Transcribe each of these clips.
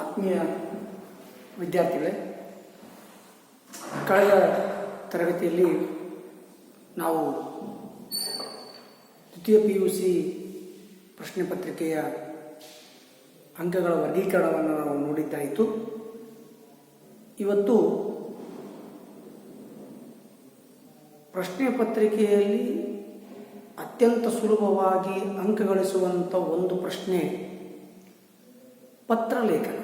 ಆತ್ಮೀಯ ವಿದ್ಯಾರ್ಥಿಗಳೇ, ಕಳೆದ ತರಗತಿಯಲ್ಲಿ ನಾವು ದ್ವಿತೀಯ PUC ಪ್ರಶ್ನೆ ಪತ್ರಿಕೆಯ ಅಂಕಗಳ ವರ್ಗೀಕರಣವನ್ನು ನಾವು ನೋಡಿದ್ದಾಯಿತು. ಇವತ್ತು ಪ್ರಶ್ನೆ ಪತ್ರಿಕೆಯಲ್ಲಿ ಅತ್ಯಂತ ಸುಲಭವಾಗಿ ಅಂಕ ಗಳಿಸುವಂಥ ಒಂದು ಪ್ರಶ್ನೆ ಪತ್ರಲೇಖನ.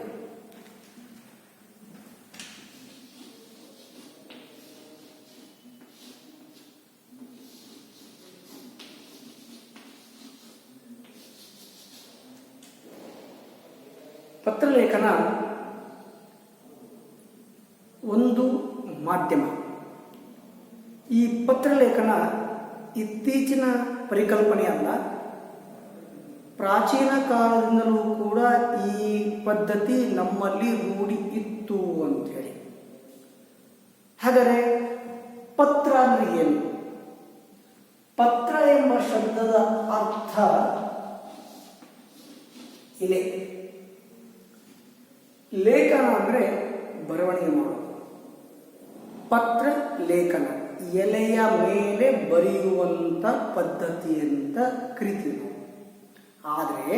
ಪತ್ರಲೇಖನ ಒಂದು ಮಾಧ್ಯಮ. ಈ ಪತ್ರಲೇಖನ ಇತ್ತೀಚಿನ ಪರಿಕಲ್ಪನೆ ಅಲ್ಲ, ಪ್ರಾಚೀನ ಕಾಲದಿಂದಲೂ ಕೂಡ ಈ ಪದ್ಧತಿ ನಮ್ಮಲ್ಲಿ ರೂಢಿ ಇತ್ತು ಅಂತೇಳಿ. ಹಾಗಾದರೆ ಪತ್ರ ಅಂದರೆ ಏನು? ಪತ್ರ ಎಂಬ ಶಬ್ದದ ಅರ್ಥ ಎಲೆ. ಲೇಖನ ಅಂದರೆ ಬರವಣಿಗೆ ಮಾಡೋದು. ಪತ್ರ ಲೇಖನ ಎಲೆಯ ಮೇಲೆ ಬರೆಯುವಂಥ ಪದ್ಧತಿ ಅಂತ ಕರಿತೀವಿ. ಆದರೆ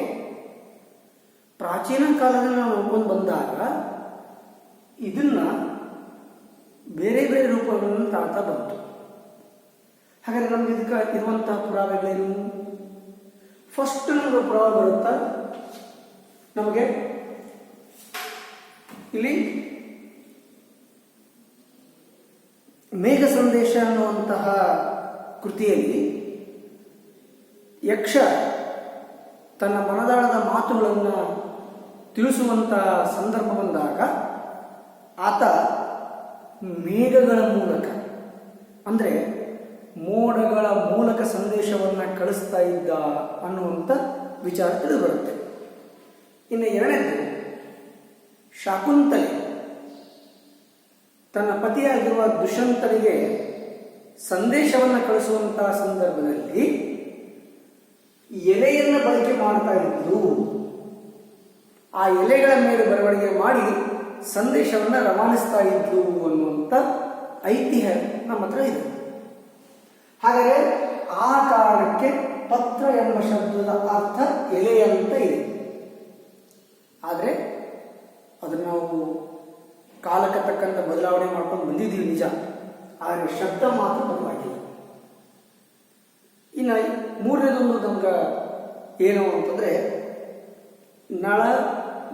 ಪ್ರಾಚೀನ ಕಾಲದಲ್ಲಿ ನಾವು ನೋಡ್ಕೊಂಡು ಬಂದಾಗ ಇದನ್ನ ಬೇರೆ ಬೇರೆ ರೂಪಗಳನ್ನು ತಾಳ್ತಾ ಬಂತು. ಹಾಗಾದರೆ ನಮ್ಗೆ ಇದಕ್ಕೆ ಇರುವಂತಹ ಪುರಾವೆಗಳೇನು? ಫಸ್ಟ್ ನಮಗೆ ಪುರಾವೆ ಬರುತ್ತಾ, ನಮಗೆ ಇಲ್ಲಿ ಮೇಘ ಸಂದೇಶ ಅನ್ನುವಂತಹ ಕೃತಿಯಲ್ಲಿ ಯಕ್ಷ ತನ್ನ ಮನದಾಳದ ಮಾತುಗಳನ್ನು ತಿಳಿಸುವಂತಹ ಸಂದರ್ಭ ಬಂದಾಗ ಆತ ಮೇಘಗಳ ಮೂಲಕ, ಅಂದರೆ ಮೋಡಗಳ ಮೂಲಕ ಸಂದೇಶವನ್ನು ಕಳಿಸ್ತಾ ಇದ್ದ ಅನ್ನುವಂಥ ವಿಚಾರ ತಿಳಿದು ಬರುತ್ತೆ. ಇನ್ನು ಎರಡನೇದು, ಶಾಕುಂತಲೆ ತನ್ನ ಪತಿಯಾಗಿರುವ ದುಷ್ಯಂತನಿಗೆ ಸಂದೇಶವನ್ನು ಕಳಿಸುವಂತಹ ಸಂದರ್ಭದಲ್ಲಿ ಎಲೆಯನ್ನು ಬಳಕೆ ಮಾಡ್ತಾ ಇದ್ದು ಆ ಎಲೆಗಳ ಮೇಲೆ ಬರವಣಿಗೆ ಮಾಡಿ ಸಂದೇಶವನ್ನು ರವಾನಿಸ್ತಾ ಇದ್ದು ಅನ್ನುವಂಥ ಐತಿಹ್ಯ ನಮ್ಮ ಹತ್ರ ಇದೆ. ಹಾಗಾದರೆ ಆ ಕಾರಣಕ್ಕೆ ಪತ್ರ ಎಂಬ ಶಬ್ದದ ಅರ್ಥ ಎಲೆ ಅಂತ ಇದೆ. ಆದರೆ ಅದನ್ನು ನಾವು ಕಾಲಕ್ಕೆ ತಕ್ಕಂಥ ಬದಲಾವಣೆ ಮಾಡ್ಕೊಂಡು ಬಂದಿದ್ದೀವಿ ನಿಜ, ಆದರೆ ಶಬ್ದ ಮಾತ್ರ ಬದಲಾಗಿಲ್ಲ. ಇನ್ನು ಮೂರನೇದೊಂದು ನಮ್ಗೆ ಏನು ಅಂತಂದರೆ, ನಳ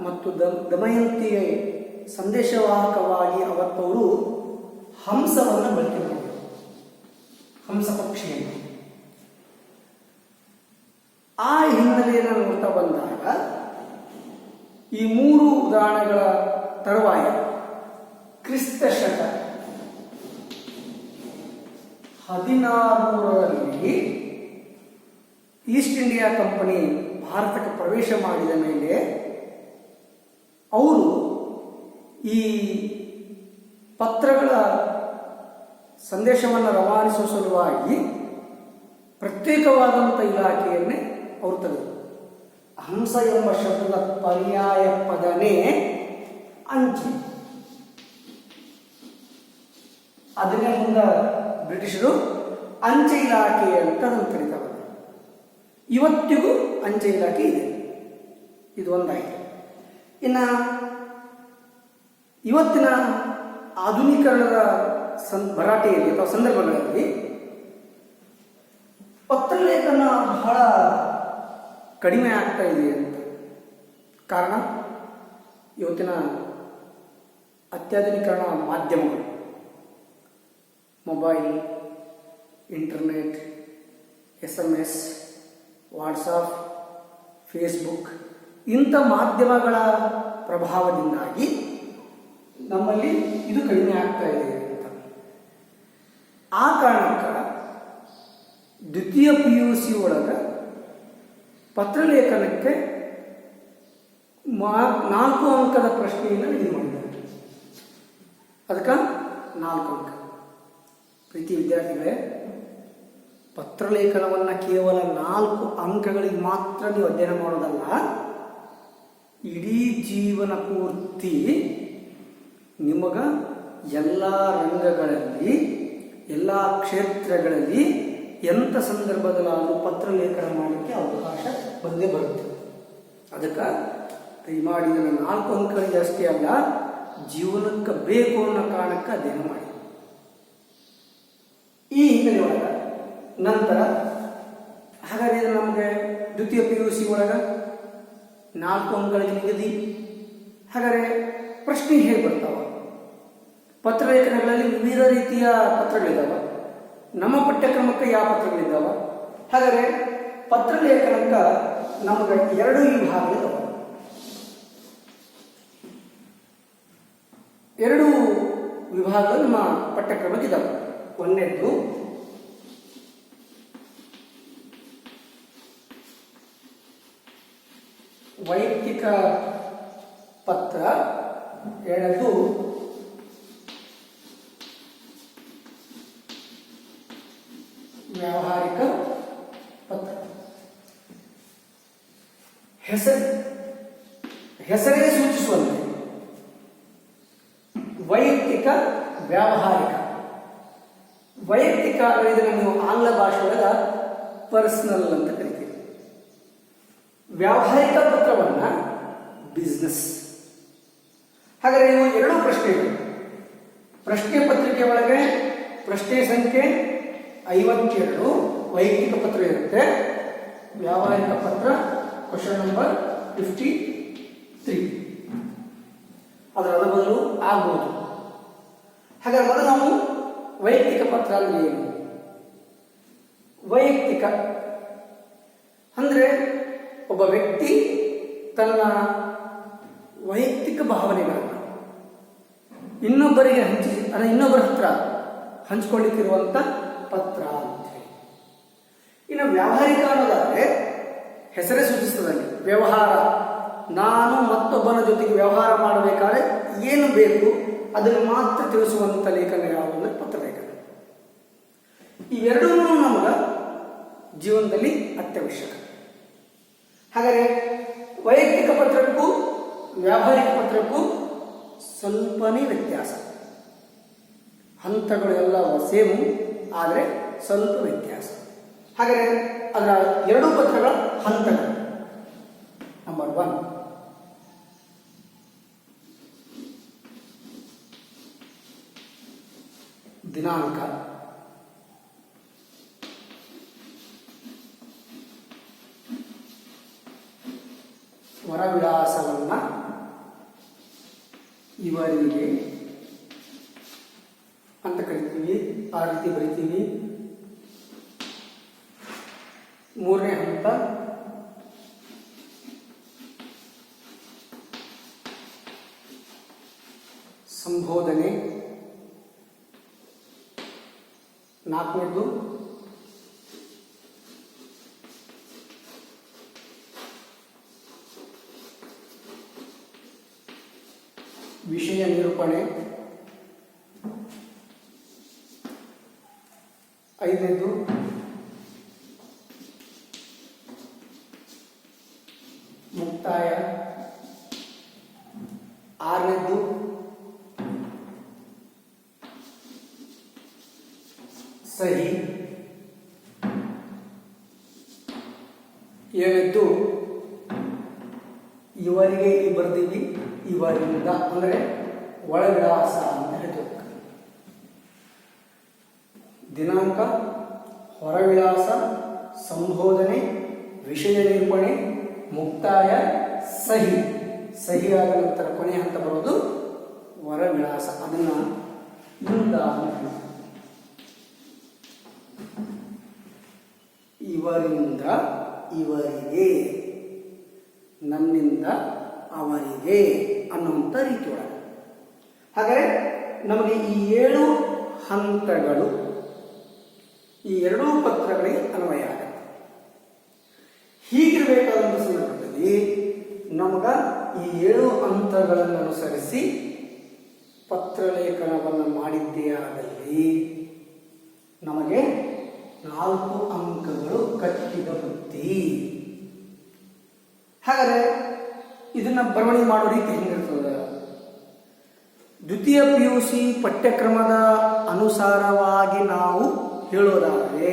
ಮತ್ತು ದಮಯಂತಿಯ ಸಂದೇಶವಾಹಕವಾಗಿ ಅವತ್ತವರು ಹಂಸವನ್ನು ಬಳಕೆ ಮಾಡಿದರು, ಹಂಸ ಪಕ್ಷಿಯನ್ನು. ಆ ಹಿನ್ನೆಲೆಯನ್ನು ನೋಡ್ತಾ ಬಂದಾಗ ಈ ಮೂರು ಉದಾಹರಣೆಗಳ ತರುವಾಯ ಕ್ರಿಸ್ತ ಶಕ 1600ರಲ್ಲಿ ಈಸ್ಟ್ ಇಂಡಿಯಾ ಕಂಪನಿ ಭಾರತಕ್ಕೆ ಪ್ರವೇಶ ಮಾಡಿದ ಮೇಲೆ ಅವರು ಈ ಪತ್ರಗಳ ಸಂದೇಶವನ್ನು ರವಾನಿಸುವ ಸಲುವಾಗಿ ಪ್ರತ್ಯೇಕವಾದಂಥ ಇಲಾಖೆಯನ್ನೇ ಅವರು ತೆಗೆದರು. ಹಂಸ ಎಂಬ ಶಬ್ದದ ಪರ್ಯಾಯ ಪದನೇ ಅಂಚೆ. ಅದನ್ನೇ ಮುಂದೆ ಬ್ರಿಟಿಷರು ಅಂಚೆ ಇಲಾಖೆ ಅಂತ ಅದನ್ನು ಕರೀತಾ ಬಂದರು. ಇವತ್ತಿಗೂ ಅಂಚೆ ಇಲಾಖೆ ಇದೆ. ಇದು ಒಂದಾಯಿತು. ಇನ್ನು ಇವತ್ತಿನ ಆಧುನೀಕರಣದ ಭರಾಟೆಯಲ್ಲಿ ಅಥವಾ ಸಂದರ್ಭಗಳಲ್ಲಿ ಪತ್ರಲೇಖನ ಬಹಳ ಕಡಿಮೆ ಆಗ್ತಾ ಇದೆ ಅಂತ. ಕಾರಣ ಇವತ್ತಿನ ಅತ್ಯಾಧುನೀಕರಣ ಮಾಧ್ಯಮಗಳು, mobile, internet, SMS, WhatsApp, Facebook ಇಂಥ ಮಾಧ್ಯಮಗಳ ಪ್ರಭಾವದಿಂದಾಗಿ ನಮ್ಮಲ್ಲಿ ಇದು ಕಡಿಮೆ ಆಗ್ತಾ ಇದೆ ಅಂತ. ಆ ಕಾರಣಕ್ಕೆ ದ್ವಿತೀಯ PUC ಒಳಗೆ ಪತ್ರಲೇಖನಕ್ಕೆ 4 ಅಂಕದ ಪ್ರಶ್ನೆಯನ್ನು ಇದು ಮಾಡಿದ್ದಾರೆ. ಅದಕ್ಕೆ 4 ಅಂಕ. ಪ್ರೀತಿ ವಿದ್ಯಾರ್ಥಿಗಳೇ, ಪತ್ರಲೇಖನವನ್ನು ಕೇವಲ 4 ಅಂಕಗಳಿಗೆ ಮಾತ್ರ ನೀವು ಅಧ್ಯಯನ ಮಾಡೋದಲ್ಲ, ಇಡೀ ಜೀವನ ಪೂರ್ತಿ ನಿಮಗ ಎಲ್ಲ ರಂಗಗಳಲ್ಲಿ ಎಲ್ಲ ಕ್ಷೇತ್ರಗಳಲ್ಲಿ ಎಂಥ ಸಂದರ್ಭದಲ್ಲಾದರೂ ಪತ್ರ ಲೇಖನ ಮಾಡಲಿಕ್ಕೆ ಅವಕಾಶ ಬಂದೇ ಬರುತ್ತೆ. ಅದಕ್ಕೆ ದಯಮಾಡಿ ಇದನ್ನು 4 ಅಂಕಗಳಿಗೆ ಅಷ್ಟೇ ಅಲ್ಲ, ಜೀವನಕ್ಕೆ ಬೇಕು ಅನ್ನೋ ಕಾರಣಕ್ಕೆ ಅಧ್ಯಯನ ಮಾಡಿ. ಈ ಹಿನ್ನೆಲೆ ಒಳಗೆ ನಂತರ ಹಾಗಾದರೆ ಇದು ನಮಗೆ ದ್ವಿತೀಯ PUC ಒಳಗೆ 4 ಅಂಕಗಳಿಗೆ ನಿಗದಿ. ಹಾಗಾದರೆ ಪ್ರಶ್ನೆ ಹೇಗೆ ಬರ್ತಾವ? ಪತ್ರಲೇಖನಗಳಲ್ಲಿ ವಿವಿಧ ರೀತಿಯ ಪತ್ರಗಳಿದ್ದಾವೆ. ನಮ್ಮ ಪಠ್ಯಕ್ರಮಕ್ಕೆ ಯಾವ ಪತ್ರಗಳಿದ್ದಾವ? ಹಾಗಾದರೆ ಪತ್ರಲೇಖನಕ್ಕೆ ನಮಗೆ 2 ವಿಭಾಗಗಳಿದ್ದಾವೆ. 2 ವಿಭಾಗಗಳು ನಮ್ಮ ಪಠ್ಯಕ್ರಮಕ್ಕಿದ್ದಾವೆ. ಒಂದನೇದ್ದು ವೈಯಕ್ತಿಕ ಪತ್ರ, ಎರಡನೇದು ವ್ಯಾವಹಾರಿಕ ಪತ್ರ. ಹೆಸರೇ ಸೂಚಿಸುವಂತೆ ವೈಯಕ್ತಿಕ, ವ್ಯಾವಹಾರಿಕ. ವೈಯಕ್ತಿಕ ಇದನ್ನು ನೀವು ಆಂಗ್ಲ ಭಾಷೆಯೊಳಗ ಪರ್ಸನಲ್ ಅಂತ ಕರಿತೀರಿ. ವ್ಯಾವಹಾರಿಕ ಪತ್ರವನ್ನ ಬಿಸ್ನೆಸ್. ಹಾಗಾದರೆ ನೀವು 2 ಪ್ರಶ್ನೆಗಳು, ಪ್ರಶ್ನೆ ಪತ್ರಿಕೆ ಒಳಗೆ ಪ್ರಶ್ನೆ ಸಂಖ್ಯೆ 52 ವೈಯಕ್ತಿಕ ಪತ್ರ ಇರುತ್ತೆ, ವ್ಯಾವಹಾರಿಕ ಪತ್ರ ಕ್ವಶನ್ ನಂಬರ್ 53 ಅದರ ಬದಲು ಆಗ್ಬೋದು. ಹಾಗಾದ್ರೆ ಮೊದಲು ನಾವು ವೈಯಕ್ತಿಕ ಪತ್ರ ಅಂದ್ರೆ ಏನು? ವೈಯಕ್ತಿಕ ಅಂದ್ರೆ ಒಬ್ಬ ವ್ಯಕ್ತಿ ತನ್ನ ವೈಯಕ್ತಿಕ ಭಾವನೆಗಳನ್ನು ಇನ್ನೊಬ್ಬರಿಗೆ ಇನ್ನೊಬ್ಬರ ಹತ್ರ ಹಂಚಿಕೊಳ್ಳಿಕ್ಕಿರುವಂಥ ಪತ್ರ ಅಂತ ಹೇಳಿ. ಇನ್ನು ವ್ಯಾವಹಾರಿಕ ಅನ್ನೋದಾದ್ರೆ ಹೆಸರೇ ಸೂಚಿಸ್ತದಲ್ಲಿ ವ್ಯವಹಾರ, ನಾನು ಮತ್ತೊಬ್ಬನ ಜೊತೆಗೆ ವ್ಯವಹಾರ ಮಾಡಬೇಕಾದ್ರೆ ಏನು ಬೇಕು ಅದನ್ನು ಮಾತ್ರ ತಿಳಿಸುವಂಥ ಲೇಖನ ಯಾವುದು ಅಂದರೆ ಪತ್ರಲೇಖನ. ಇವೆರಡೂ ನಮಗೆ ಜೀವನದಲ್ಲಿ ಅತ್ಯವಶ್ಯಕ. ಹಾಗಾದರೆ ವೈಯಕ್ತಿಕ ಪತ್ರಕ್ಕೂ ವ್ಯಾವಹಾರಿಕ ಪತ್ರಕ್ಕೂ ಸ್ವಲ್ಪನೇ ವ್ಯತ್ಯಾಸ. ಹಂತಗಳು ಎಲ್ಲ ಸೇಮು, ಆದರೆ ಸ್ವಲ್ಪ ವ್ಯತ್ಯಾಸ. ಹಾಗಾದರೆ ಅದರ 2 ಪತ್ರಗಳ ಹಂತಗಳು. ನಂಬರ್ 1, ದಿನಾಂಕ. ವರವಿಳಾಸವನ್ನ ಇವರಿಗೆ ಅಂತ ಕರಿತೀವಿ, ಆ ರೀತಿ ಬರಿತೀವಿ. 3ನೇ ಹಂತ ಸಂಬೋಧನೆ. 4ನೇದು ವಿಷಯ ನಿರೂಪಣೆ. 5ನೇದು ಮುಕ್ತಾಯ. 6ನೇದು ಸಹಿ. 7ನೇದು ಇವರಿಗೆ ಬರ್ದೀವಿ, ಇವರಿಂದ ಅಂದರೆ ಒಳವಿಳಾಸ ಅಂತ ಹೇಳ್ತೀವಿ. ದಿನಾಂಕ, ಹೊರವಿಳಾಸ, ಸಂಬೋಧನೆ, ವಿಷಯ ನಿರೂಪಣೆ, ಮುಕ್ತಾಯ, ಸಹಿ. ಸಹಿಯಾದ ನಂತರ ಕೊನೆಯ ಹಂತ ಬರೋದು ಹೊರವಿಳಾಸ. ಅದನ್ನ ಇಂದ ಇವರಿಂದ ಇವರಿಗೆ, ನನ್ನಿಂದ ಅವರಿಗೆ ಅನ್ನುವಂಥ ರೀತಿ ಒಳಗೆ. ಹಾಗಾದರೆ ನಮಗೆ ಈ 7 ಹಂತಗಳು ಈ 2 ಪತ್ರಗಳಿಗೆ ಅನ್ವಯ ಆಗುತ್ತೆ. ಹೀಗಿರಬೇಕಾದಂಥ ಸಂದರ್ಭದಲ್ಲಿ ನಮಗ ಈ 7 ಹಂತಗಳನ್ನು ಅನುಸರಿಸಿ ಪತ್ರಲೇಖನವನ್ನು ಮಾಡಿದ್ದೇ ಆದಲ್ಲಿ ನಮಗೆ 4 ಅಂಕಗಳು ಕಟ್ಟಿದ ಬುತ್ತಿ. ಹಾಗಾದರೆ ಇದನ್ನ ಬರವಣಿಗೆ ಮಾಡೋ ರೀತಿ ಹೆಂಗಿರ್ತದೆ? ದ್ವಿತೀಯ PUC ಪಠ್ಯಕ್ರಮದ ಅನುಸಾರವಾಗಿ ನಾವು ಹೇಳೋದಾದರೆ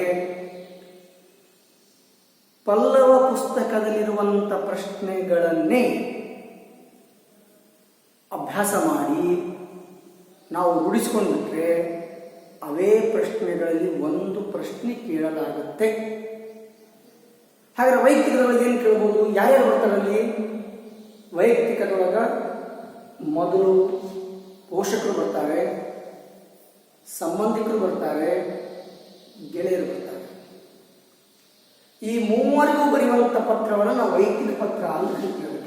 ಪಲ್ಲವ ಪುಸ್ತಕದಲ್ಲಿರುವಂಥ ಪ್ರಶ್ನೆಗಳನ್ನೇ ಅಭ್ಯಾಸ ಮಾಡಿ ನಾವು ರೂಢಿಸ್ಕೊಂಡ್ಬಿಟ್ರೆ ಅವೇ ಪ್ರಶ್ನೆಗಳಲ್ಲಿ ಒಂದು ಪ್ರಶ್ನೆ ಕೇಳಲಾಗುತ್ತೆ. ಹಾಗಾದ್ರೆ ವೈಯಕ್ತಿಕದೊಳಗೆ ಏನು ಕೇಳ್ಬೋದು? ಯಾರ್ಯಾರು ಬರ್ತಾರಲ್ಲಿ? ವೈಯಕ್ತಿಕದೊಳಗ ಮೊದಲು ಪೋಷಕರು ಬರ್ತಾರೆ, ಸಂಬಂಧಿಕರು ಬರ್ತಾರೆ, ಗೆಳೆಯರು ಬರ್ತಾರೆ. ಈ ಮೂವರಿಗೂ ಬರೆಯುವಂಥ ಪತ್ರವನ್ನು ನಾವು ವೈಯಕ್ತಿಕ ಪತ್ರ ಅಂತ ಹೇಳ್ತೀವಿ.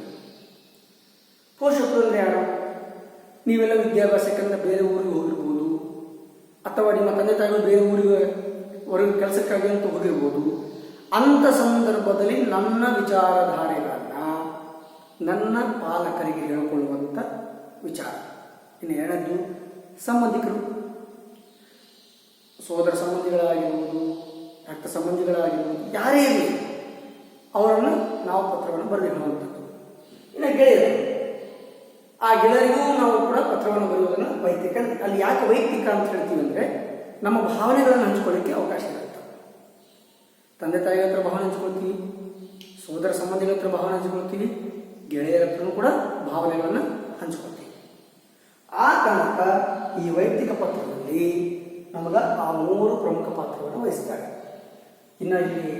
ಪೋಷಕರು ಅಂದರೆ ಯಾರು? ನೀವೆಲ್ಲ ವಿದ್ಯಾಭ್ಯಾಸಕ್ಕೆಂದ ಬೇರೆ ಊರಿಗೆ ಹೋಗಿರ್ಬೋದು, ಅಥವಾ ನಿಮ್ಮ ತಂದೆ ತಾಯಿಗಳು ಬೇರೆ ಊರಿಗೆ ಹೊರಗೆ ಕೆಲಸಕ್ಕಾಗಿ ಅಂತ ಹೋಗಿರ್ಬೋದು. ಅಂಥ ಸಂದರ್ಭದಲ್ಲಿ ನನ್ನ ವಿಚಾರಧಾರೆಗಳನ್ನು ನನ್ನ ಪಾಲಕರಿಗೆ ಹೇಳಿಕೊಳ್ಳುವಂಥ ವಿಚಾರ. ಇನ್ನು ಎರಡದ್ದು ಸಂಬಂಧಿಕರು, ಸೋದರ ಸಂಬಂಧಿಗಳಾಗಿರ್ಬೋದು, ರಕ್ತ ಸಂಬಂಧಿಗಳಾಗಿರ್ಬೋದು, ಯಾರೇ ಇರಲಿ ಅವರನ್ನು ನಾವು ಪತ್ರವನ್ನು ಬರೆದು ಹೇಳುವಂಥದ್ದು. ಇನ್ನು ಗೆಳೆಯರು, ಆ ಗೆಳೆಯರಿಗೂ ನಾವು ಕೂಡ ಪತ್ರವನ್ನು ಬರೆಯುವುದನ್ನು ವೈಯಕ್ತಿಕ. ಅಲ್ಲಿ ಯಾಕೆ ವೈಯಕ್ತಿಕ ಅಂತ ಹೇಳ್ತೀವಿ ಅಂದರೆ ನಮ್ಮ ಭಾವನೆಗಳನ್ನು ಹಂಚ್ಕೊಳ್ಳಿಕ್ಕೆ ಅವಕಾಶ ಇರುತ್ತೆ. ತಂದೆ ತಾಯಿಗಳ ಹತ್ರ ಭಾವನೆ ಹಂಚ್ಕೊಳ್ತೀವಿ, ಸೋದರ ಸಂಬಂಧಿಗಳ ಹತ್ರ ಭಾವನೆ ಹಂಚ್ಕೊಳ್ತೀವಿ, ಗೆಳೆಯರ ಹತ್ರನೂ ಕೂಡ ಭಾವನೆಗಳನ್ನು ಹಂಚ್ಕೊಳ್ತೀವಿ. ಆ ಕಾರಣಕ್ಕ ಈ ವೈಯಕ್ತಿಕ ಪತ್ರದಲ್ಲಿ ನಮಗೆ ಆ ಮೂರು ಪ್ರಮುಖ ಪಾತ್ರವನ್ನು ವಹಿಸ್ತಾರೆ. ಇನ್ನು ಇಲ್ಲಿ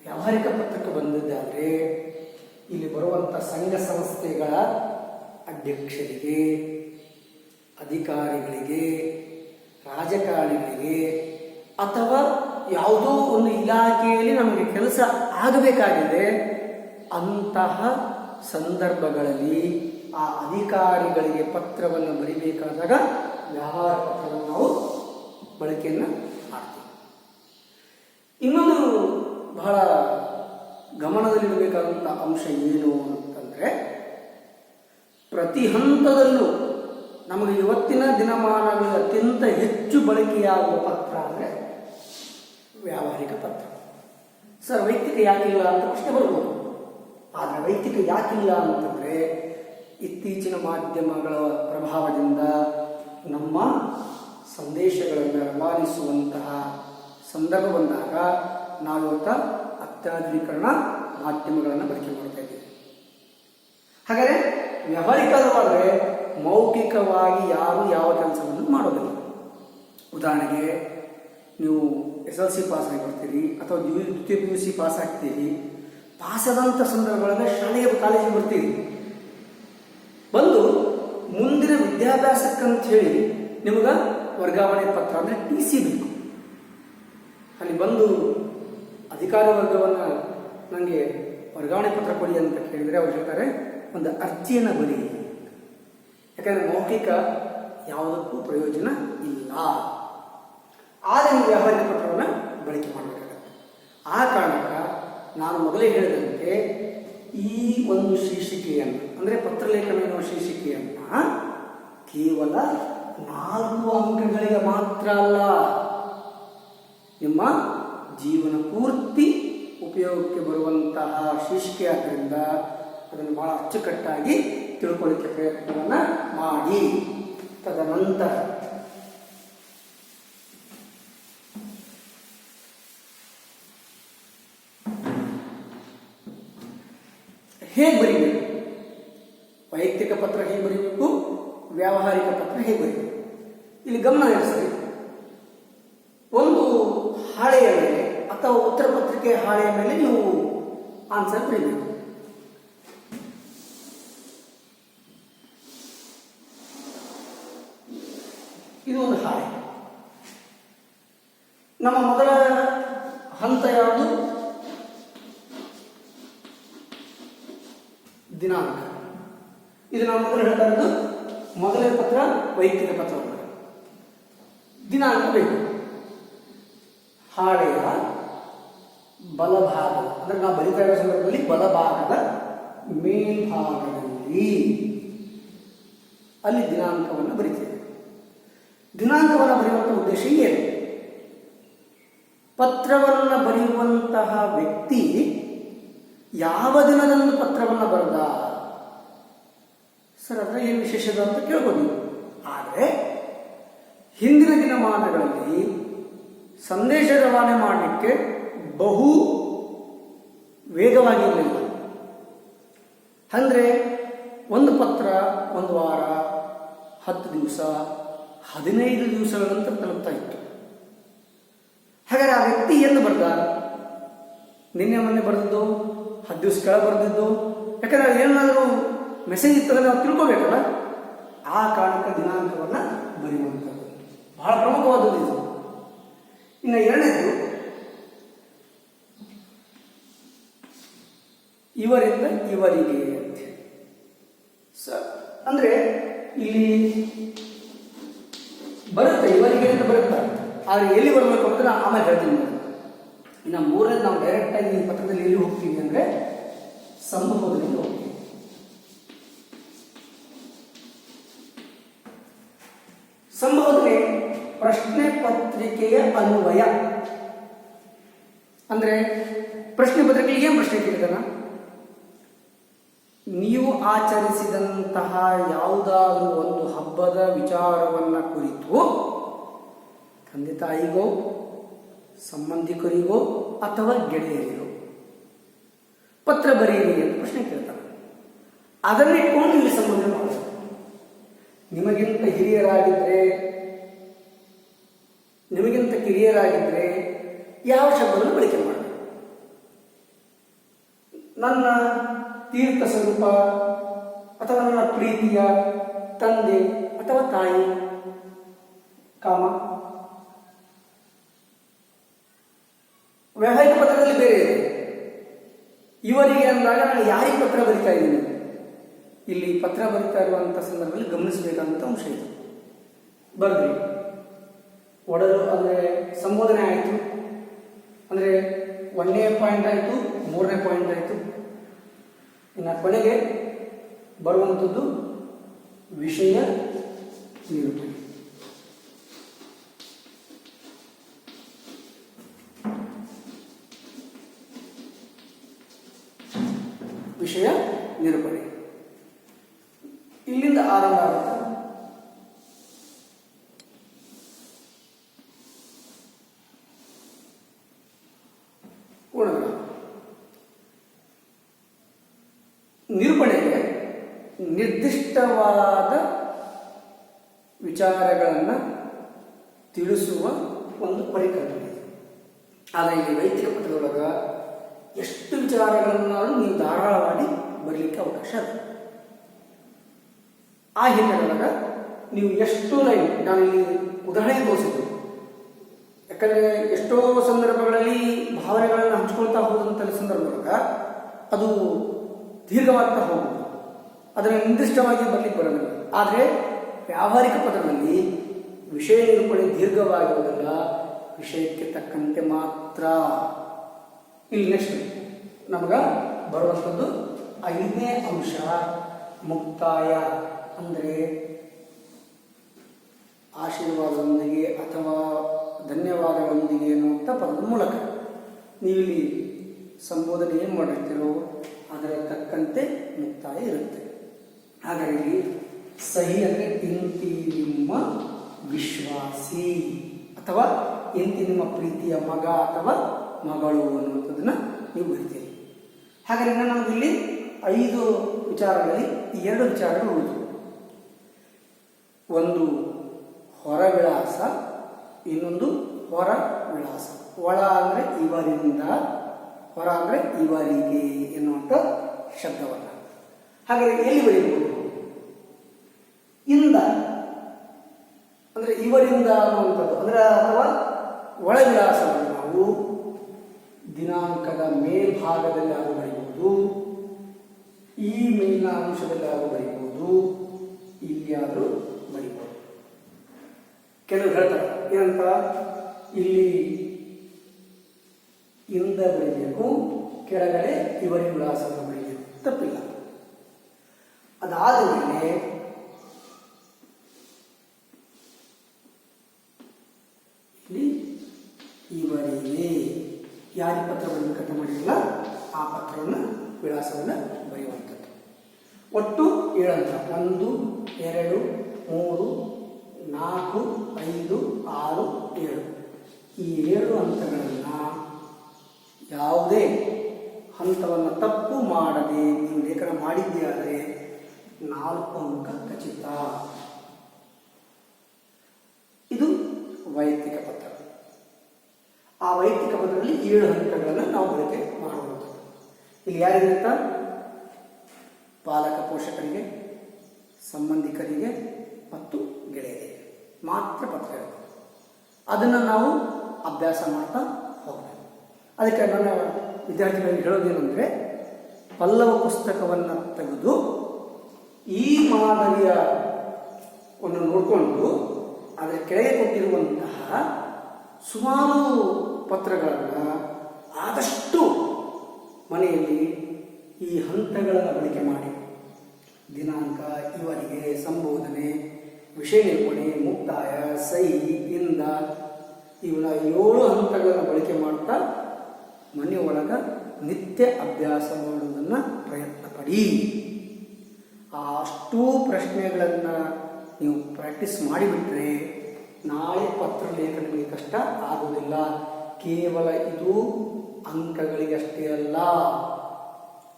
ವ್ಯಾವಹಾರಿಕ ಪತ್ರಕ್ಕೆ ಬಂದಿದ್ದಾದರೆ ಇಲ್ಲಿ ಬರುವಂಥ ಸಂಘ ಸಂಸ್ಥೆಗಳ ಅಧ್ಯಕ್ಷರಿಗೆ, ಅಧಿಕಾರಿಗಳಿಗೆ, ರಾಜಕಾರಣಿಗಳಿಗೆ, ಅಥವಾ ಯಾವುದೋ ಒಂದು ಇಲಾಖೆಯಲ್ಲಿ ನಮಗೆ ಕೆಲಸ ಆಗಬೇಕಾಗಿದೆ ಅಂತಹ ಸಂದರ್ಭಗಳಲ್ಲಿ ಆ ಅಧಿಕಾರಿಗಳಿಗೆ ಪತ್ರವನ್ನು ಬರೀಬೇಕಾದಾಗ ವ್ಯವಹಾರ ಪತ್ರವನ್ನು ನಾವು ಬಳಕೆಯನ್ನು ಮಾಡ್ತೀವಿ. ಇನ್ನೊಂದು ಬಹಳ ಗಮನದಲ್ಲಿಡಬೇಕಾದಂಥ ಅಂಶ ಏನು ಅಂತಂದರೆ, ಪ್ರತಿ ಹಂತದಲ್ಲೂ ನಮಗೆ ಇವತ್ತಿನ ದಿನಮಾನಗಳಲ್ಲಿ ಅತ್ಯಂತ ಹೆಚ್ಚು ಬಳಕೆಯಾಗುವ ಪತ್ರ ಅಂದರೆ ವ್ಯಾವಹಾರಿಕ ಪತ್ರ. ಸರ್, ವೈಯಕ್ತಿಕ ಯಾಕಿಲ್ಲ ಅಂತ ಪ್ರಶ್ನೆ ಬರ್ಬೋದು. ಆದರೆ ವೈಯಕ್ತಿಕ ಯಾಕಿಲ್ಲ ಅಂತಂದರೆ ಇತ್ತೀಚಿನ ಮಾಧ್ಯಮಗಳ ಪ್ರಭಾವದಿಂದ ನಮ್ಮ ಸಂದೇಶಗಳನ್ನು ರವಾನಿಸುವಂತಹ ಸಂದರ್ಭ ಬಂದಾಗ ನಾವಿವತ್ತು ಅತ್ಯಾಧುನೀಕರಣ ಮಾಧ್ಯಮಗಳನ್ನು ಬಳಕೆ ಮಾಡ್ತಾ ಇದ್ದೀವಿ. ಹಾಗಾದರೆ ವ್ಯಾವಹಾರಿಕವಾದರೆ ಮೌಖಿಕವಾಗಿ ಯಾರು ಯಾವ ಕೆಲಸವನ್ನು ಮಾಡೋದಿಲ್ಲ. ಉದಾಹರಣೆಗೆ, ನೀವು SLC ಪಾಸ್ ಆಗಿ ಬರ್ತೀರಿ ಅಥವಾ ದ್ವಿತೀಯ PUC ಪಾಸ್ ಆಗ್ತೀರಿ. ಪಾಸಾದಂಥ ಸಂದರ್ಭಗಳಲ್ಲಿ ಶಾಲೆಯ ಕಾಲೇಜಿಗೆ ಬರ್ತೀರಿ. ಬಂದು ಮುಂದಿನ ವಿದ್ಯಾಭ್ಯಾಸಕ್ಕಂತ ಹೇಳಿ ನಿಮಗೆ ವರ್ಗಾವಣೆ ಪತ್ರ ಅಂದರೆ TC ಬೇಕು. ಅಲ್ಲಿ ಬಂದು ಅಧಿಕಾರ ವರ್ಗವನ್ನು ನನಗೆ ವರ್ಗಾವಣೆ ಪತ್ರ ಕೊಡಿ ಅಂತ ಕೇಳಿದರೆ ಅವ್ರು ಹೇಳ್ತಾರೆ, ಒಂದು ಅರ್ಜಿಯನ್ನು ಬರೀ. ಯಾಕಂದರೆ ಮೌಖಿಕ ಯಾವುದಕ್ಕೂ ಪ್ರಯೋಜನ ಇಲ್ಲ. ಆದರೆ ನೀವು ವ್ಯಾವಹಾರಿಕ ಪತ್ರವನ್ನು ಬಳಕೆ ಮಾಡಬೇಕಾಗುತ್ತೆ. ಆ ಕಾರಣಕ್ಕೆ ನಾನು ಮೊದಲೇ ಹೇಳಿದಂತೆ ಈ ಒಂದು ಶೀರ್ಷಿಕೆಯನ್ನು ಅಂದರೆ ಪತ್ರಲೇಖನ ಎನ್ನುವ ಶೀರ್ಷಿಕೆಯನ್ನು ಕೇವಲ 4 ಅಂಕಗಳಿಗೆ ಮಾತ್ರ ಅಲ್ಲ, ನಿಮ್ಮ ಜೀವನ ಪೂರ್ತಿ ಉಪಯೋಗಕ್ಕೆ ಬರುವಂತಹ ಶೀರ್ಷಿಕೆ ಆದ್ದರಿಂದ ಅದನ್ನು ಬಹಳ ಅಚ್ಚುಕಟ್ಟಾಗಿ ತಿಳ್ಕೊಳ್ಳಿಕ್ಕೆ ಪ್ರಯತ್ನವನ್ನು ಮಾಡಿ. ತದನಂತರ ಹೇಗೆ ಬರೀಬೇಕು, ವೈಯಕ್ತಿಕ ಪತ್ರ ಹೇಗೆ ಬರೀಬೇಕು, ವ್ಯಾವಹಾರಿಕ ಪತ್ರ ಹೇಗೆ ಬರೀಬೇಕು, ಇಲ್ಲಿ ಗಮನ ಹರಿಸಿ. ಒಂದು ಹಾಳೆಯ ಮೇಲೆ ಅಥವಾ ಉತ್ತರ ಪತ್ರಿಕೆ ಹಾಳೆಯ ಮೇಲೆ ನೀವು ಆನ್ಸರ್ ಬರೀಬೇಕು. ಇದು ಒಂದು ಹಾಳೆ. ನಮ್ಮ ಮೊದಲ ಹಂತ ಯಾವುದು? ದಿನಾಂಕ. ಇದು ನಾವು ಮೊದಲು ಹೇಳ್ತಾ ಇರೋದು ಮೊದಲನೇ ಪತ್ರ ವೈಯಕ್ತಿಕ ಪತ್ರ. ದಿನಾಂಕ ಬೇಕು. ಹಾಳೆಯ ಬಲಭಾಗ ಅಂದರೆ ನಾವು ಬರಿತಾ ಇರೋ ಸಂದರ್ಭದಲ್ಲಿ ಬಲಭಾಗದ ಮೇಲ್ಭಾಗದಲ್ಲಿ ಅಲ್ಲಿ ದಿನಾಂಕವನ್ನು ಬರಿತೇವೆ. ದಿನಾಂಕವನ್ನು ಬರೆಯುವಂತಹ ಉದ್ದೇಶ ಏನು? ಪತ್ರವನ್ನು ಬರೆಯುವಂತಹ ವ್ಯಕ್ತಿ ಯಾವ ದಿನದಂದು ಪತ್ರವನ್ನು ಬರೆದ, ಸರ್ ಅದರ ಏನು ವಿಶೇಷದ ಅಂತ ಕೇಳ್ಬೋದು ನೀವು. ಆದರೆ ಹಿಂದಿನ ದಿನಮಾನಗಳಲ್ಲಿ ಸಂದೇಶ ರವಾನೆ ಮಾಡಲಿಕ್ಕೆ ಬಹು ವೇಗವಾಗಿರಲಿಲ್ಲ. ಅಂದರೆ ಒಂದು ಪತ್ರ ಒಂದು ವಾರ, 10 ದಿವಸ, 15 ದಿವಸಗಳ ನಂತರ ತಲುಪ್ತಾ ಇತ್ತು. ಹಾಗಾದರೆ ಆ ವ್ಯಕ್ತಿ ಎಂದು ಬರ್ದ? ನಿನ್ನೆ ಮೊನ್ನೆ ಬರೆದಿದ್ದು, 10 ದಿವಸ ಕೆಳಗೆ ಬರೆದಿದ್ದು. ಯಾಕಂದರೆ ಏನಾದರೂ ಮೆಸೇಜ್ ಇತ್ತಂದರೆ ನಾವು ತಿಳ್ಕೋಬೇಕಲ್ಲ, ಆ ಕಾರಣಕ್ಕೆ ದಿನಾಂಕವನ್ನು ಬರೆಯುವಂಥದ್ದು ಬಹಳ ಪ್ರಮುಖವಾದದ್ದು ಇದು. ಇನ್ನು ಎರಡನೇದು, ಇವರಿಂದ ಇವರಿಗೆ ಅಂತ ಅಂದರೆ ಇಲ್ಲಿ ಬರುತ್ತೆ, ಇವರಿಗೆ ಅಂತ ಬರುತ್ತೆ. ಆದರೆ ಎಲ್ಲಿ ಬರಬೇಕು ಅಂತ ನಾನು ಆಮೇಲೆ ಹೇಳ್ತೀನಿ. ಇನ್ನು ಮೂರನೇದು, ನಾವು ಡೈರೆಕ್ಟಾಗಿ ಈ ಪತ್ರದಲ್ಲಿ ಎಲ್ಲಿ ಹೋಗ್ತೀವಿ ಅಂದರೆ ಸಂಬೋಧನೆಗೆ ಹೋಗ್ತೀವಿ. ಸಂಬೋಧನೆ ಪ್ರಶ್ನೆ ಪತ್ರಿಕೆಯ ಅನ್ವಯ. ಅಂದರೆ ಪ್ರಶ್ನೆ ಪತ್ರಿಕೆಯಲ್ಲಿ ಏನು ಪ್ರಶ್ನೆ ಕೇಳಿದಾನ? ನೀವು ಆಚರಿಸಿದಂತಹ ಯಾವುದಾದ್ರೂ ಒಂದು ಹಬ್ಬದ ವಿಚಾರವನ್ನು ಕುರಿತು ತಂದೆ ತಾಯಿಗೋ, ಸಂಬಂಧಿಕರಿಗೋ ಅಥವಾ ಗೆಳೆಯರಿಗೋ ಪತ್ರ ಬರೆಯಿರಿ ಅಂತ ಪ್ರಶ್ನೆ ಕೇಳ್ತಾರೆ. ಅದನ್ನಿಟ್ಕೊಂಡು ಇಲ್ಲಿ ಸಂಬೋಧನೆ ಮಾಡೋದು. ನಿಮಗಿಂತ ಕಿರಿಯರಾಗಿದ್ದರೆ ಯಾವ ಶಬ್ದವನ್ನು ಬಳಕೆ ಮಾಡಬೇಕು? ನನ್ನ ತೀರ್ಥ ಸ್ವರೂಪ ಅಥವಾ ನನ್ನ ಪ್ರೀತಿಯ ತಂದೆ ಅಥವಾ ತಾಯಿ, ಕಾಮ. ವ್ಯಾವಹಾರಿಕ ಪತ್ರದಲ್ಲಿ ಬೇರೆ ಇದೆ. ಇವರಿಗೆ ಅಂದಾಗ ನಾನು ಯಾರಿಗೆ ಪತ್ರ ಬರಿತಾ ಇದ್ದೀನಿ? ಇಲ್ಲಿ ಪತ್ರ ಬರಿತಾ ಇರುವಂಥ ಸಂದರ್ಭದಲ್ಲಿ ಗಮನಿಸಬೇಕಾದಂಥ ಅಂಶ ಇದು. ಬರ್ರಿ ಒಡಲು ಅಂದರೆ ಸಂಬೋಧನೆ ಆಯಿತು, ಅಂದರೆ 1ನೇ ಪಾಯಿಂಟ್ ಆಯಿತು, 3ನೇ ಪಾಯಿಂಟ್ ಆಯಿತು. ಇನ್ನು ಕೊನೆಗೆ ಬರುವಂಥದ್ದು ವಿಷಯ ನಿರೂಪಣೆ. ವಿಷಯ ನಿರೂಪಣೆ ಇಲ್ಲಿಂದ ಆರಂಭ ಆಗುತ್ತೆ. ನಿರೂಪಣೆಗೆ ನಿರ್ದಿಷ್ಟವಾದ ವಿಚಾರಗಳನ್ನು ತಿಳಿಸುವ ಒಂದು ಪರಿಕಲ್ಪನೆ ಇದೆ. ಆದರೆ ಇಲ್ಲಿ ವೈದಿಕ ಪತ್ರದೊಳಗೆ ಎಷ್ಟು ವಿಚಾರಗಳನ್ನಾದರೂ ನೀವು ಧಾರಾಳವಾಗಿ ಬರಲಿಕ್ಕೆ ಅವಕಾಶ ಇದೆ. ಆ ಹಿನ್ನೆಲೆಯೊಳಗೆ ನೀವು ಎಷ್ಟು ಲೈನ್, ನಾನು ಇಲ್ಲಿ ಉದಾಹರಣೆ ತೋರಿಸಿದ್ದು, ಯಾಕಂದರೆ ಎಷ್ಟೋ ಸಂದರ್ಭಗಳಲ್ಲಿ ಭಾವನೆಗಳನ್ನು ಹಂಚ್ಕೊಳ್ತಾ ಹೋದಂಥ ಸಂದರ್ಭದೊಳಗೆ ಅದು ದೀರ್ಘವಾಗ್ತಾ ಹೋಗುವುದು, ಅದನ್ನು ನಿರ್ದಿಷ್ಟವಾಗಿ ಬರಲಿಕ್ಕೆ ಬರೋದಿಲ್ಲ. ಆದರೆ ವ್ಯಾವಹಾರಿಕ ಪದದಲ್ಲಿ ವಿಷಯ ನಿರೂಪಣೆ ದೀರ್ಘವಾಗಿರುವುದಲ್ಲ, ವಿಷಯಕ್ಕೆ ತಕ್ಕಂತೆ ಮಾತ್ರ. ಇಲ್ಲಿ ನೆಕ್ಸ್ಟ್ ನಮಗೆ ಬರುವಂಥದ್ದು 5ನೇ ಅಂಶ, ಮುಕ್ತಾಯ. ಅಂದರೆ ಆಶೀರ್ವಾದದೊಂದಿಗೆ ಅಥವಾ ಧನ್ಯವಾದಗಳೊಂದಿಗೆ ಅನ್ನುವಂಥ ಪದದ ಮೂಲಕ ನೀವಿಲ್ಲಿ ಸಂಬೋಧನೆ ಏನು ಮಾಡಿರ್ತೀರೋ ಅದರ ತಕ್ಕಂತೆ ಮುಕ್ತಾಯ ಇರುತ್ತೆ. ಹಾಗಾಗಿ ಸಹಿ ಅಂದರೆ ಇಂತಿ ನಿಮ್ಮ ವಿಶ್ವಾಸಿ ಅಥವಾ ಇಂತಿ ನಿಮ್ಮ ಪ್ರೀತಿಯ ಮಗ ಅಥವಾ ಮಗಳು ಅನ್ನುವಂಥದ್ದನ್ನು ನೀವು ಬರಿತೀರಿ. ಹಾಗಾದರೆ ನಮಗಿಲ್ಲಿ 5 ವಿಚಾರಗಳಲ್ಲಿ 2 ವಿಚಾರಗಳು ಉಳಿದು, ಒಂದು ಹೊರ ವಿಳಾಸ, ಇನ್ನೊಂದು ಹೊರ ವಿಳಾಸ. ಒಳ ಅಂದರೆ ಇವರಿಂದ, ಹೊರ ಅಂದರೆ ಇವರಿಗೆ ಎನ್ನುವಂಥ ಶಬ್ದವನ್ನು. ಹಾಗಾದರೆ ಎಲ್ಲಿ ಬರೀಬಹುದು? ಇಂದ ಅಂದರೆ ಇವರಿಂದ ಅನ್ನುವಂಥದ್ದು, ಅಂದರೆ ಅಥವಾ ಒಳ ವಿಳಾಸವನ್ನು ನಾವು ದಿನಾಂಕದ ಮೇಲ್ಭಾಗದಲ್ಲಿ ಆದರೂ ಬರೀಬಹುದು, ಈ ಮೇಲಿನ ಅಂಶದಲ್ಲಿ ಆದರೂ ಬರೀಬಹುದು, ಇಲ್ಲಿ ಆದರೂ ಬರೀಬಹುದು. ಕೆಲವರು ಹೇಳ್ತಾರೆ ಏನಂತ, ಇಲ್ಲಿ ಇಂದ ಬರೀಬೇಕು, ಕೆಳಗಡೆ ಇವರಿ ವಿಳಾಸವನ್ನು ಬರೀಬೇಕು, ತಪ್ಪಿಲ್ಲ. ಅದಾದ ಮೇಲೆ ಇಲ್ಲಿ ಇವರಿಗೆ ಯಾರಿಗೆ ಪತ್ರ ಬರೆಯಬೇಕಂತ ಮಾಡಿರಲ್ಲ ಆ ಪತ್ರವನ್ನು ವಿಳಾಸವನ್ನು ಬರೆಯುವಂಥದ್ದು. ಒಟ್ಟು 7 ಹಂತ. 1 2 3 4 5 6 7. ಈ 7 ಹಂತಗಳನ್ನು ಯಾವುದೇ ಹಂತವನ್ನು ತಪ್ಪು ಮಾಡದೆ ನೀವು ಲೇಖನ ಮಾಡಿದ್ದೀಯಾದರೆ 4 ಅಂಕ ಖಚಿತ. ಇದು ವೈಯಕ್ತಿಕ ಪತ್ರ. ಆ ವೈಯಕ್ತಿಕ ಪತ್ರದಲ್ಲಿ 7 ಹಂತಗಳನ್ನು ನಾವು ಬಳಕೆ ಮಾಡಬಹುದು. ಇಲ್ಲಿ ಯಾರಿಗಿಂತ ಪಾಲಕ ಪೋಷಕರಿಗೆ, ಸಂಬಂಧಿಕರಿಗೆ ಮತ್ತು ಗೆಳೆಯರಿಗೆ ಮಾತ್ರ ಪತ್ರ ಇರುತ್ತೆ. ಅದನ್ನು ನಾವು ಅಭ್ಯಾಸ ಮಾಡ್ತಾ ಹೋಗಬೇಕು. ಅದಕ್ಕೆ ನನ್ನ ವಿದ್ಯಾರ್ಥಿಗಳಿಗೆ ಹೇಳೋದೇನೆಂದರೆ, ಪಲ್ಲವ ಪುಸ್ತಕವನ್ನು ತೆಗೆದು ಈ ಮಾದರಿಯನ್ನು ನೋಡಿಕೊಂಡು ಅದರ ಕೆಳಗೆ ಕೊಟ್ಟಿರುವಂತಹ ಸುಮಾರು ಪತ್ರಗಳನ್ನು ಆದಷ್ಟು ಮನೆಯಲ್ಲಿ ಈ ಹಂತಗಳನ್ನು ಬಳಕೆ ಮಾಡಿ, ದಿನಾಂಕ, ಇವರಿಗೆ, ಸಂಬೋಧನೆ, ವಿಷಯ ನಿರೂಪಣೆ, ಮುಕ್ತಾಯ, ಸಹಿ, ಇಂದ ಇವನ 7 ಹಂತಗಳನ್ನು ಬಳಕೆ ಮಾಡ್ತಾ ಮನೆಯೊಳಗೆ ನಿತ್ಯ ಅಭ್ಯಾಸ ಮಾಡುವುದನ್ನು ಪ್ರಯತ್ನ ಪಡಿ. ಅಷ್ಟೂ ಪ್ರಶ್ನೆಗಳನ್ನು ನೀವು ಪ್ರಾಕ್ಟೀಸ್ ಮಾಡಿಬಿಟ್ರೆ ನಾಳೆ ಪತ್ರ ಲೇಖನಗಳಿಗೆ ಕಷ್ಟ ಆಗುವುದಿಲ್ಲ. ಕೇವಲ ಇದು ಅಂಕಗಳಿಗಷ್ಟೇ ಅಲ್ಲ,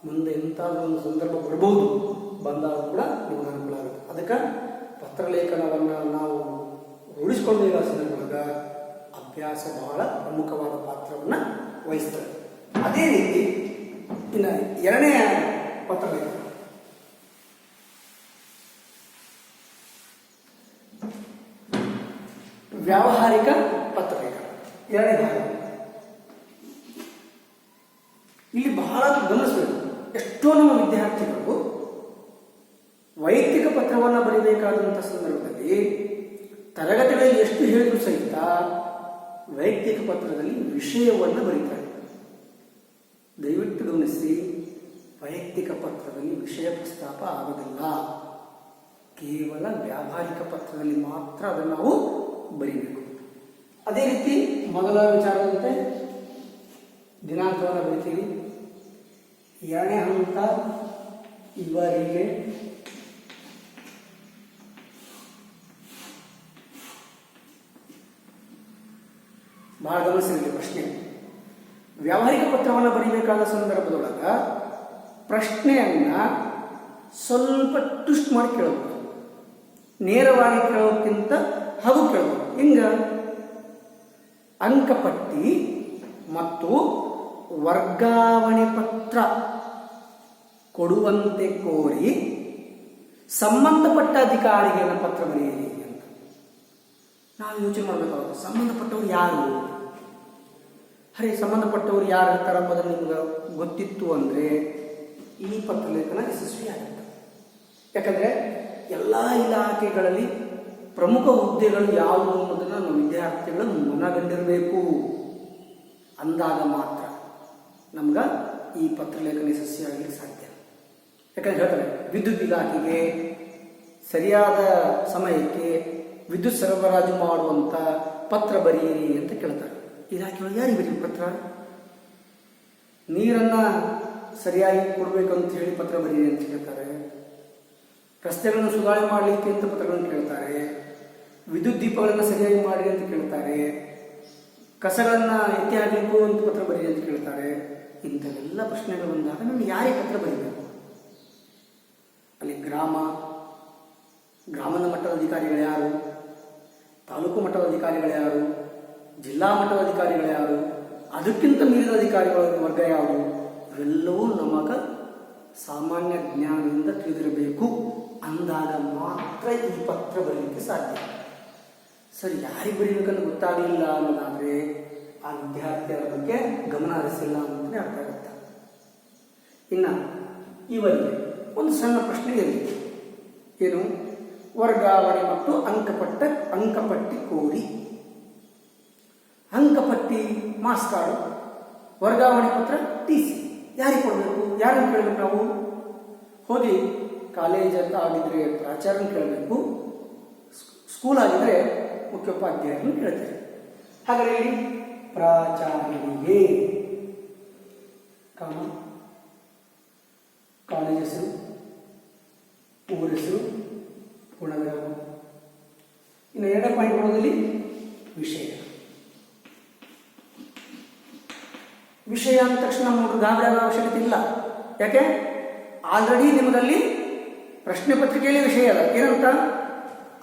ಮುಂದೆ ಎಂಥಾದ್ರೂ ಒಂದು ಸಂದರ್ಭ ಬರಬಹುದು, ಬಂದಾಗ ಕೂಡ ನಿಮಗೆ ಅನುಕೂಲ ಆಗುತ್ತೆ. ಅದಕ್ಕೆ ಪತ್ರಲೇಖನವನ್ನು ನಾವು ರೂಢಿಸಿಕೊಳ್ಳುವ ಸಂದರ್ಭದಾಗ ಅಭ್ಯಾಸ ಬಹಳ ಪ್ರಮುಖವಾದ ಪಾತ್ರವನ್ನು ವಹಿಸ್ತದೆ. ಅದೇ ರೀತಿ ಇನ್ನು 2ನೇ ಪತ್ರಲೇಖನ, ವ್ಯಾವಹಾರಿಕ ಪತ್ರಲೇಖನ, 2ನೇ ಭಾಗ. ಇಲ್ಲಿ ಬಹಳ ಗಮನಿಸಬೇಕು. ಎಷ್ಟೋ ನಮ್ಮ ವಿದ್ಯಾರ್ಥಿಗಳು ವೈಯಕ್ತಿಕ ಪತ್ರವನ್ನು ಬರೀಬೇಕಾದಂಥ ಸಂದರ್ಭದಲ್ಲಿ ತರಗತಿಗಳಲ್ಲಿ ಎಷ್ಟು ಹೇಳಿದ್ರು ಸಹಿತ ವೈಯಕ್ತಿಕ ಪತ್ರದಲ್ಲಿ ವಿಷಯವನ್ನು ಬರೀತಾರೆ. ದಯವಿಟ್ಟು ಗಮನಿಸಿ, ವೈಯಕ್ತಿಕ ಪತ್ರದಲ್ಲಿ ವಿಷಯ ಪ್ರಸ್ತಾಪ ಆಗೋದಿಲ್ಲ. ಕೇವಲ ವ್ಯಾವಹಾರಿಕ ಪತ್ರದಲ್ಲಿ ಮಾತ್ರ ಅದನ್ನು ನಾವು ಬರೀಬೇಕು. ಅದೇ ರೀತಿ ಮೊದಲ ವಿಚಾರದಂತೆ ದಿನಾಂಕವನ್ನು ಬರೀತೀವಿ. 2ನೇ ಹಂತ ಇವರಿಗೆ, ಬಹಳ ಗಮನಿಸಿರಲಿ ಪ್ರಶ್ನೆ. ವ್ಯಾವಹಾರಿಕ ಪತ್ರವನ್ನು ಬರೀಬೇಕಾದ ಸಂದರ್ಭದೊಳಗೆ ಪ್ರಶ್ನೆಯನ್ನು ಸ್ವಲ್ಪ ಟ್ವಿಸ್ಟ್ ಮಾಡಿ ಕೇಳಬಹುದು. ನೇರವಾಗಿ ಕೇಳೋಕ್ಕಿಂತ ಹಾಗೂ ಕೇಳಬಹುದು. ಹಿಂಗ ಅಂಕಪಟ್ಟಿ ಮತ್ತು ವರ್ಗಾವಣೆ ಪತ್ರ ಕೊಡುವಂತೆ ಕೋರಿ ಸಂಬಂಧಪಟ್ಟ ಅಧಿಕಾರಿಗೆ ಪತ್ರ ಬರೆಯಿರಿ ಅಂತ ನಾವು ಯೋಚನೆ ಮಾಡಬೇಕಾಗುತ್ತೆ. ಸಂಬಂಧಪಟ್ಟವರು ಯಾರು? ಸಂಬಂಧಪಟ್ಟವರು ಯಾರು ಇರ್ತಾರೆ ಅನ್ನೋದನ್ನು ನಿಮ್ಗೆ ಗೊತ್ತಿತ್ತು ಅಂದರೆ ಈ ಪತ್ರಲೇಖನ ಯಶಸ್ವಿ ಆಗುತ್ತೆ. ಯಾಕಂದರೆ ಎಲ್ಲ ಇಲಾಖೆಗಳಲ್ಲಿ ಪ್ರಮುಖ ಹುದ್ದೆಗಳು ಯಾವುವು ಅನ್ನೋದನ್ನು ನಮ್ಮ ವಿದ್ಯಾರ್ಥಿಗಳು ಮನಗಂಡಿರಬೇಕು. ಅಂದಾಗ ಮಾತ್ರ ನಮ್ಗೆ ಈ ಪತ್ರಲೇಖನ ಯಶಸ್ವಿಯಾಗಲಿಕ್ಕೆ ಸಾಧ್ಯ. ಯಾಕಂದ್ರೆ ಹೇಳ್ತಾರೆ, ವಿದ್ಯುತ್ ಇಲಾಖೆಗೆ ಸರಿಯಾದ ಸಮಯಕ್ಕೆ ವಿದ್ಯುತ್ ಸರಬರಾಜು ಮಾಡುವಂಥ ಪತ್ರ ಬರೆಯಿರಿ ಅಂತ ಕೇಳ್ತಾರೆ. ಇಲಾಖೆಯೊಳಗೆ ಯಾರಿಗೆ ಬರೀ ಪತ್ರ? ನೀರನ್ನು ಸರಿಯಾಗಿ ಕೊಡಬೇಕಂತ ಹೇಳಿ ಪತ್ರ ಬರೀರಿ ಅಂತ ಕೇಳ್ತಾರೆ. ರಸ್ತೆಗಳನ್ನು ಸುಧಾರಣೆ ಮಾಡಲಿಕ್ಕೆ ಅಂತ ಪತ್ರಗಳನ್ನು ಕೇಳ್ತಾರೆ. ವಿದ್ಯುತ್ ದೀಪಗಳನ್ನು ಸರಿಯಾಗಿ ಮಾಡಿ ಅಂತ ಕೇಳ್ತಾರೆ. ಕಸಗಳನ್ನು ಎತ್ತಿ ಹಾಕಲಿಕ್ಕೂ ಅಂತ ಪತ್ರ ಬರೀರಿ ಅಂತ ಕೇಳ್ತಾರೆ. ಇಂಥವೆಲ್ಲ ಪ್ರಶ್ನೆಗಳು ಬಂದಾಗ ನಮ್ಗೆ ಯಾರಿಗೆ ಪತ್ರ ಬರೀಬೇಕು? ಅಲ್ಲಿ ಗ್ರಾಮದ ಮಟ್ಟದ ಅಧಿಕಾರಿಗಳು ಯಾರು, ತಾಲೂಕು ಮಟ್ಟದ ಅಧಿಕಾರಿಗಳು ಯಾರು, ಜಿಲ್ಲಾ ಮಟ್ಟದ ಅಧಿಕಾರಿಗಳು ಯಾರು, ಅದಕ್ಕಿಂತ ಮೀರಿದ ಅಧಿಕಾರಿಗಳ ವರ್ಗ ಯಾರು, ಇವೆಲ್ಲವೂ ನಮಗೆ ಸಾಮಾನ್ಯ ಜ್ಞಾನದಿಂದ ತಿಳಿದಿರಬೇಕು. ಅಂದಾಗ ಮಾತ್ರ ಈ ಪತ್ರ ಬರೀಲಿಕ್ಕೆ ಸಾಧ್ಯ. ಸರ್, ಯಾರಿಗೆ ಬರೀಬೇಕಂತ ಗೊತ್ತಾಗಲಿಲ್ಲ ಅನ್ನೋದಾದರೆ ಆ ವಿದ್ಯಾರ್ಥಿಗಳ ಬಗ್ಗೆ ಗಮನ ಹರಿಸಿಲ್ಲ ಅಂತಲೇ ಅರ್ಥ ಆಗುತ್ತೆ. ಇನ್ನು ಇವರಿಗೆ ಒಂದು ಸಣ್ಣ ಪ್ರಶ್ನೆ ಇರಲಿ. ಏನು? ವರ್ಗಾವಣೆ ಮತ್ತು ಅಂಕಪಟ್ಟಿ ಕೋರಿ. ಅಂಕಪಟ್ಟಿ ಮಾರ್ಕ್ಸ್ ಕಾರ್ಡು, ವರ್ಗಾವಣೆ ಪತ್ರ TC ಯಾರಿಗೆ ಕೊಡಬೇಕು? ಯಾರನ್ನು ಕೇಳಬೇಕು? ನಾವು ಹೋಗಿ ಕಾಲೇಜ್ ಅಂತ ಆಗಿದ್ರೆ ಪ್ರಾಚಾರ್ಯನ ಕೇಳಬೇಕು, ಸ್ಕೂಲ್ ಆಗಿದ್ರೆ ಮುಖ್ಯೋಪಾಧ್ಯಾಯರನ್ನು ಕೇಳ್ತೇವೆ. ಹಾಗಾದರೆ ಇಲ್ಲಿ ಪ್ರಾಚಾರ್ಯರಿಗೆ ಕಾಲೇಜ್ ಹೆಸರು, ಊರೆಸರು ಪೂರ್ಣವಿರಾಮ. ಇನ್ನು 2.3 ವಿಷಯ. ವಿಷಯ ಅಂದ ತಕ್ಷಣ ನಮಗೆ ಗಾಬರಿ ಆಗೋ ಅವಶ್ಯಕತೆ ಇಲ್ಲ. ಯಾಕೆ? ಆಲ್ರೆಡಿ ನಿಮ್ಮದಲ್ಲಿ ಪ್ರಶ್ನೆ ಪತ್ರಿಕೆಯಲ್ಲಿ ವಿಷಯ ಅದ. ಏನಂತ?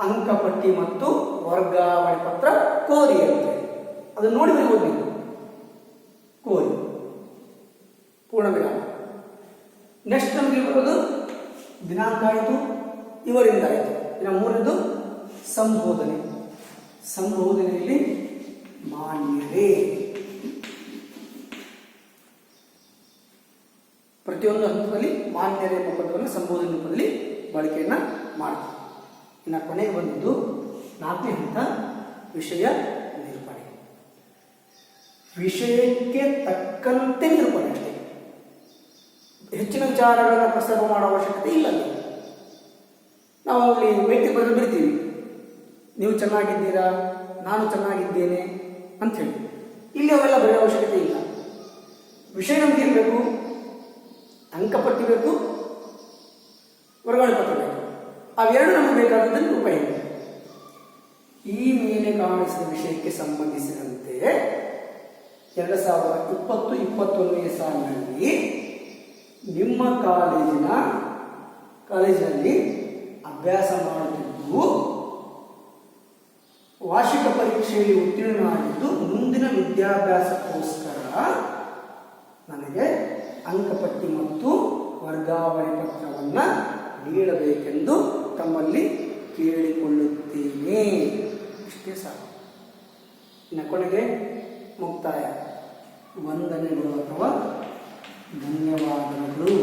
ಅಂಕಪಟ್ಟಿ ಮತ್ತು ವರ್ಗಾವಣೆ ಪತ್ರ ಕೋರಿ ಅಂತ. ಅದನ್ನು ನೋಡಿ ಬರೀಬೋದು ನೀವು. ಕೋರಿ ಪೂರ್ಣವಿರಾಮ. ನೆಕ್ಸ್ಟ್ ನಮಗೆ ಬರೋದು ದಿನಾಂಕ ಆಯಿತು, ಇವರಿಂದ ಆಯಿತು. ಇನ್ನು 3ನೇದು ಸಂಬೋಧನೆ. ಸಂಬೋಧನೆಯಲ್ಲಿ ಮಾನ್ಯರೇ. ಪ್ರತಿಯೊಂದು ಹಂತದಲ್ಲಿ ಮಾನ್ಯರೇ ಎಂಬ ಪದವನ್ನು ಸಂಬೋಧನೆ ರೂಪದಲ್ಲಿ ಬಳಕೆಯನ್ನ ಮಾಡ್ತೀವಿ. ಇನ್ನು ಕೊನೆಗೆ ಬಂದಿದ್ದು 4ನೇ ಹಂತ ವಿಷಯ ನಿರೂಪಣೆ. ವಿಷಯಕ್ಕೆ ತಕ್ಕಂತೆ ನಿರೂಪಣೆ ಅಷ್ಟೇ. ಹೆಚ್ಚಿನ ವಿಚಾರಗಳನ್ನು ಪ್ರಸ್ತಾಪ ಮಾಡೋ ಅವಶ್ಯಕತೆ ಇಲ್ಲ. ನಾವು ಅಲ್ಲಿ ವ್ಯಕ್ತಿ ಬರೆದು ಬಿಡ್ತೀವಿ, ನೀವು ಚೆನ್ನಾಗಿದ್ದೀರಾ, ನಾನು ಚೆನ್ನಾಗಿದ್ದೇನೆ ಅಂತ ಹೇಳಿ. ಇಲ್ಲಿ ಅವೆಲ್ಲ ಬರೆಯೋ ಅವಶ್ಯಕತೆ ಇಲ್ಲ. ವಿಷಯ ನಮ್ಗೆ ಇರಬೇಕು, ಅಂಕಪಟ್ಟಿ ಬೇಕು, ವರ್ಗಾವಣೆ ಪತ್ರ ಬೇಕು. ಅವೆರಡು ನಮಗೆ ಬೇಕಾದದ್ದು ಉಪಯೋಗ. ಈ ಮೇಲೆ ಕಾಣಿಸಿದ ವಿಷಯಕ್ಕೆ ಸಂಬಂಧಿಸಿದಂತೆ 2020-21ನೇ ಸಾಲಿನಲ್ಲಿ ನಿಮ್ಮ ಕಾಲೇಜಿನಲ್ಲಿ ಅಭ್ಯಾಸ ಮಾಡುತ್ತಿದ್ದು ವಾರ್ಷಿಕ ಪರೀಕ್ಷೆಯಲ್ಲಿ ಉತ್ತೀರ್ಣನಾಗಿದ್ದು ಮುಂದಿನ ವಿದ್ಯಾಭ್ಯಾಸಕ್ಕೋಸ್ಕರ ನನಗೆ ಅಂಕಪಟ್ಟಿ ಮತ್ತು ವರ್ಗಾವಣೆ ಪತ್ರವನ್ನು ನೀಡಬೇಕೆಂದು ತಮ್ಮಲ್ಲಿ ಕೇಳಿಕೊಳ್ಳುತ್ತೇನೆ. ಇಷ್ಟೇ ಸಾಕು. ಇನ್ನು ಕೊನೆಗೆ ಮುಕ್ತಾಯ. ವಂದನೆಗಳು ಅಥವಾ ಧನ್ಯವಾದಗಳು.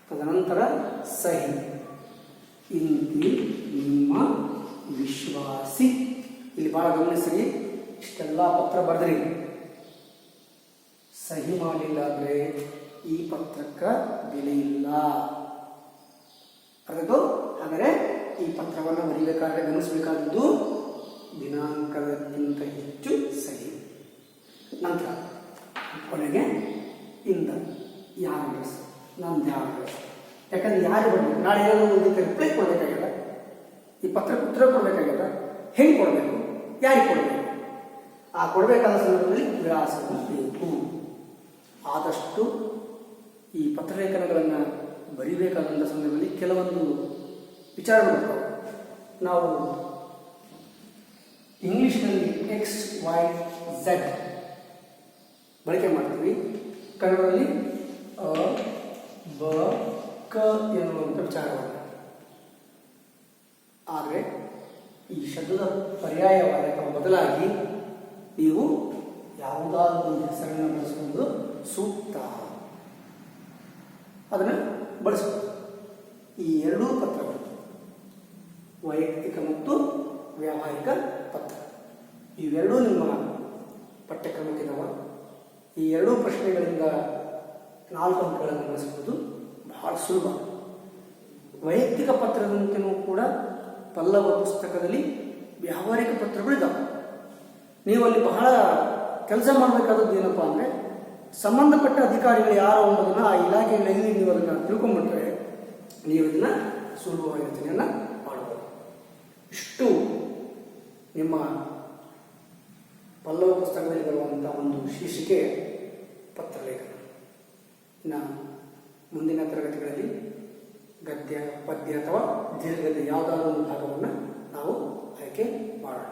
ತದನಂತರ ಸಹಿ. ಇಂತಿ ನಿಮ್ಮ ವಿಶ್ವಾಸಿ. ಇಲ್ಲಿ ಬಹಳ ಗಮನಿಸಿ, ಇಷ್ಟೆಲ್ಲ ಪತ್ರ ಬರೆದ್ರಿ, ಸಹಿ ಮಾಡಲಿಲ್ಲ ಅಂದರೆ ಈ ಪತ್ರಕ್ಕೆ ಬೆಲೆ ಇಲ್ಲ. ಅದಕ್ಕೂ ಆದರೆ ಈ ಪತ್ರವನ್ನು ಬರೀಬೇಕಾದ್ರೆ ಗಮನಿಸಬೇಕಾದದ್ದು ದಿನಾಂಕಕ್ಕಿಂತ ಹೆಚ್ಚು ಸಹಿ. ನಂತರ ಕೊನೆಗೆ ಇಂದ ಯಾವ ಅಡ್ರೆಸ್, ನಂದು ಯಾವ ಅಡ್ರೆಸ್. ಯಾಕಂದ್ರೆ ಯಾರು ಬರಬೇಕು, ನಾಳೆ ಏನೋ ಇದಕ್ಕೆ ರಿಪ್ಲೈ ಕೊಡಬೇಕಾಗ್ಯದ, ಈ ಪತ್ರಕ್ಕೆ ಉತ್ತರ ಕೊಡಬೇಕಾಗ್ಯದ, ಹೆಂಗೆ ಕೊಡಬೇಕು, ಯಾರಿಗೆ ಕೊಡಬೇಕು, ಆ ಕೊಡಬೇಕಾದ ಸಂದರ್ಭದಲ್ಲಿ ವಿಳಾಸವನ್ನು ಬೇಕು. ಆದಷ್ಟು ಈ ಪತ್ರಲೇಖನಗಳನ್ನು ಬರೀಬೇಕಾದಂಥ ಸಂದರ್ಭದಲ್ಲಿ ಕೆಲವೊಂದು ವಿಚಾರಗಳು ಬರ್ತಾವೆ. ನಾವು ಇಂಗ್ಲೀಷ್ನಲ್ಲಿ XYZ ಬಳಕೆ ಮಾಡ್ತೀವಿ, ಕನ್ನಡದಲ್ಲಿ ಬ ಕ ಎನ್ನುವಂಥ ವಿಚಾರವನ್ನು. ಆದರೆ ಈ ಶಬ್ದದ ಪರ್ಯಾಯವಾದ ಅಥವಾ ಬದಲಾಗಿ ನೀವು ಯಾವುದಾದ್ರೂ ಒಂದು ಹೆಸರನ್ನು ಬಳಸುವುದು ಸೂಕ್ತ. ಅದನ್ನು ಬಳಸಬಹುದು. ಈ ಎರಡೂ ಪತ್ರಗಳು ವೈಯಕ್ತಿಕ ಮತ್ತು ವ್ಯಾವಹಾರಿಕ ಪತ್ರ ಇವೆರಡೂ ನಿಮ್ಮ ಪಠ್ಯಕ್ರಮಕ್ಕಿದಾವ. ಈ ಎರಡೂ ಪ್ರಶ್ನೆಗಳಿಂದ 4 ಅಂಕಗಳನ್ನು ಬಳಸುವುದು ಬಹಳ ಸುಲಭ. ವೈಯಕ್ತಿಕ ಪತ್ರದಂತೆಯೂ ಕೂಡ ಪಲ್ಲವ ಪುಸ್ತಕದಲ್ಲಿ ವ್ಯಾವಹಾರಿಕ ಪತ್ರಗಳಿದ್ದಾವೆ. ನೀವು ಅಲ್ಲಿ ಬಹಳ ಕೆಲಸ ಮಾಡಬೇಕಾದದ್ದು ಏನಪ್ಪ ಅಂದರೆ, ಸಂಬಂಧಪಟ್ಟ ಅಧಿಕಾರಿಗಳು ಯಾರು ಅನ್ನೋದನ್ನು ಆ ಇಲಾಖೆಗಳಲ್ಲಿ ನೀವು ಅದನ್ನು ತಿಳ್ಕೊಂಡ್ಬಿಟ್ರೆ ನೀವು ಇದನ್ನು ಸುಲಭವಾಗಿ ರಚನೆಯನ್ನು ಮಾಡಬಹುದು. ಇಷ್ಟು ನಿಮ್ಮ ಪಲ್ಲವ ಪುಸ್ತಕದಲ್ಲಿ ಬರುವಂಥ ಒಂದು ಶೀರ್ಷಿಕೆ ಪತ್ರಲೇಖನ. ಇನ್ನು ಮುಂದಿನ ತರಗತಿಗಳಲ್ಲಿ ಗದ್ಯ, ಪದ್ಯ ಅಥವಾ ದೀರ್ಘದ ಯಾವುದಾದ್ರೂ ಒಂದು ಭಾಗವನ್ನು ನಾವು ಆಯ್ಕೆ ಮಾಡೋಣ.